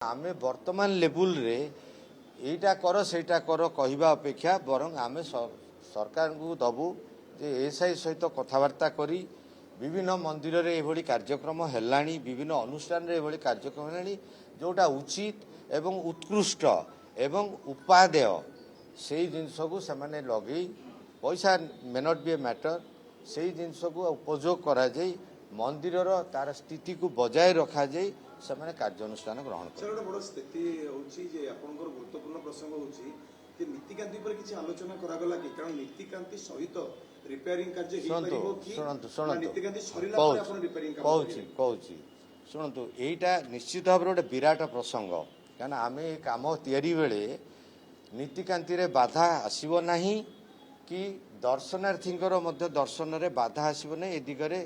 आमे वर्तमान लेवल रे एटा कर सेटा कर कहवा अपेक्षा बरं आमे सरकार को दबु जे एसआई सहित कथबार्ता करी विभिन्न मंदिर रे एभली कार्यक्रम हेलानी विभिन्न अनुष्ठान रे एभली कार्यक्रम हेलानी जोटा उचित एवं उत्कृष्ट एवं उपादेय से जिनस को से लगे पैसा may not be a matter से जिनस को उपयोग करा जाई मंदिर तार स्थिति को बजाय रखा जाई से कार्यानुष्ठान ग्रहण कर बड़ स्थिति होची जे आपनकर गुरुत्वपूर्ण प्रसंग होची जे नीतिकांति पर किछि आलोचना करागला कि कारण नीतिकांति सहित रिपेयरिंग कार्य हे परिबो कि सुनंतु नीतिकांति सरिला पर आपन रिपेयरिंग कार्य कहूची शुणु एटा निश्चित भाव गोटे विराट प्रसंग कारण आम ये कम तैयारी बेले नीतिकांति रे बाधा आसीबो नाही कि दर्शनार्थींकर मध्य दर्शन रे बाधा आसीबो नै ए दिगरे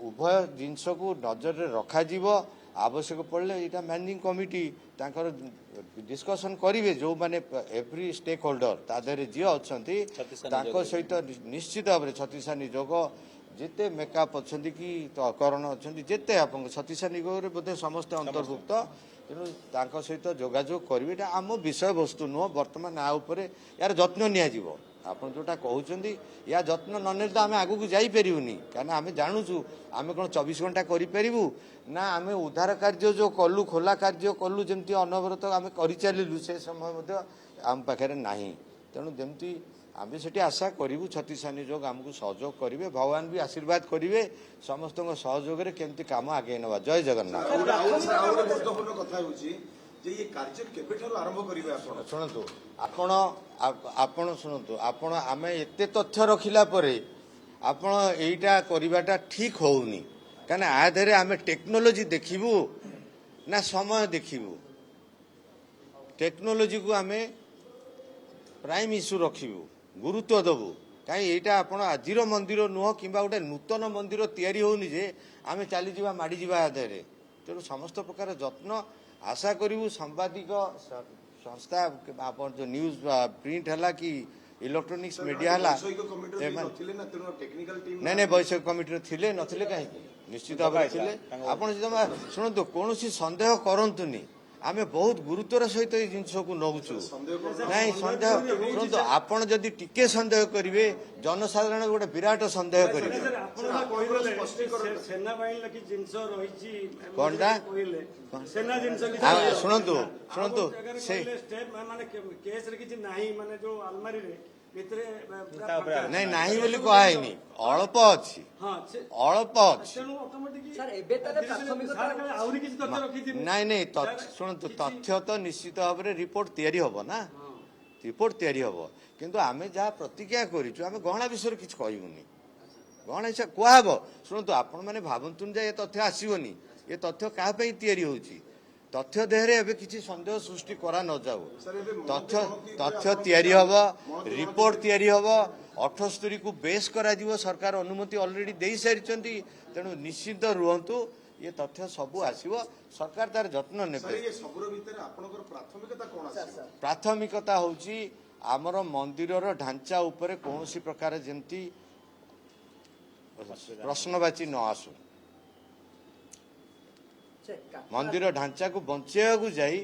उभय जिनस को नजर रे रखा जीवो आवश्यक पड़े यहाँ मैनेजिंग कमिटी डिस्कसन करेंगे जो माने एवरी स्टेक होल्डर तादे जी अच्छा सहित निश्चित भाव में छत्तीसा नियोग जिते मेकअप अच्छा कि करण अच्छा जिते आप छत्तीसा नियोग बोधे समस्त अंतर्भुक्त तेणु सहित जोगाजोग करेंगे आम विषय वस्तु नुह बर्तमान यार जत्न निया आप जोटा कहते या जत्न नने तो आम आगू जापरूनी कहीं आम जानूँ आम कौन 24 घंटा करूँ ना आम उद्धार कार्य जो कलु खोला कार्य कलु जमी अनवरत आम कर चलू से समय आम पाखे ना तेणु जमी आम से आशा करूँ छत्तीसा नियोग आमको सहयोग करेंगे भगवान भी आशीर्वाद करेंगे समस्त सहयोग केमती काम आगे नवा जय जगन्नाथ शुणु आपण शुणु आपण आम एत तथ्य रखिला आपण एटा करवाटा ठीक होनी कहीं आधे आम टेक्नोलोजी देखू ना समय देखू टेक्नोलोजी को आम प्राइम इश्यू रखू गुरुत्व दबू कहीं यहाँ आप आज मंदिर नुह कि गोटे नूतन मंदिर तैयारी होनी जे आम चलीजा माड़ीजा आधे तेणु समस्त प्रकार जत्न आशा करूँ सांबादिक संस्था आप जो न्यूज प्रिंट है कि इलेक्ट्रोनिक्स मीडिया है नहीं वैषयिक कमिटी थे नथिले कहीं निश्चित भाव में आप शुणु कौन सन्देह करतुनि आम बहुत गुरुत्वर सहित ये जिनस को नौचु नहीं सन्देह शुणु आपड़ जदि टिके सन्देह करेंगे जनसाधारण गोटे विराट सन्देह करेंगे कौनटा शुणु शुणु से नहीं नहीं बोली कहनी अल्प अच्छी अल्प अच्छी नहीं नहीं शुणु तथ्य तो निश्चित भाव में रिपोर्ट तैयारी हम ना रिपोर्ट तैयारी हम किंतु आम जहाँ प्रतिज्ञा करें गहना विषय किसी कहूनी गहना हिसाब कहब शुणु आपण मैंने भावतुन ये तथ्य आसवनी ये तथ्य क्या तैयारी होची तथ्य देहरे एबे किसी संदेह सृष्टि करा न जाऊ तथ्य तथ्य तैयारी हब रिपोर्ट तैयारी हब 78 को बेस करा जीवो सरकार अनुमति ऑलरेडी दे सारी तेणु निश्चित रुहतु ये तथ्य सबू आसीबो सरकार तार जत्न ने प्राथमिकता होची आमर मंदिरर ढांचा उपरे कौनसी प्रकार जेंती प्रश्नवाची न आसु मंदिर ढांचा को बंचाइया को जाई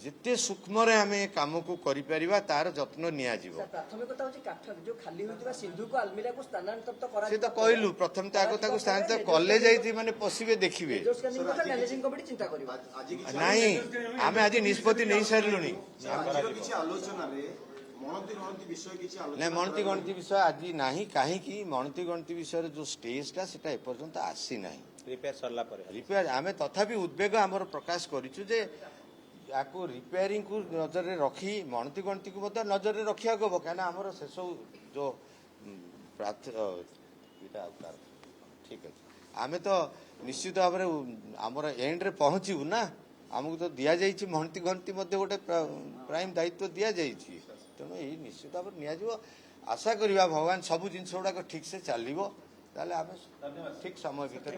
जिते सूक्ष्म रे आमे काम को करि परिबा तार जत्न निया जीवो प्राथमिकता होची काठ जो खाली होइबा सिंधु को अलमीरा को स्थानांतरित करा से तो कहलु प्रथम ताको ताको स्थानांतरित कॉलेज जाई माने पसिबे देखिबे मैनेजिंग कमिटी चिंता करिबा नहीं आमे आज निष्पत्ति नै सारलुनी किछि आलोचना रे मणति गणति विषय आज नहीं कहीं मणति गणति विषय जो स्टेजटा सेटा एपर्यंत आसी नहीं रिपेयर सरला पर रिपेयर आमे तथापि उद्वेग आमर प्रकाश करिछु जे याको रिपेयरिंग को नजर रे रखी मणति गणति को मत नजर रे रखिया गबो काना हमर से सब जो ठीक है आमे तो निश्चित भाव में आमर एंड रे पहुंचीबु ना हमको तो दिया जाइछि मणति गणति मध्ये गोटे प्राइम दायित्व दिया जाइछि तेणु यही निश्चित भाव में आशा करवा भगवान सबू जिनस गुड़ाक ठीक से चलो ताले आम ठीक समय भितर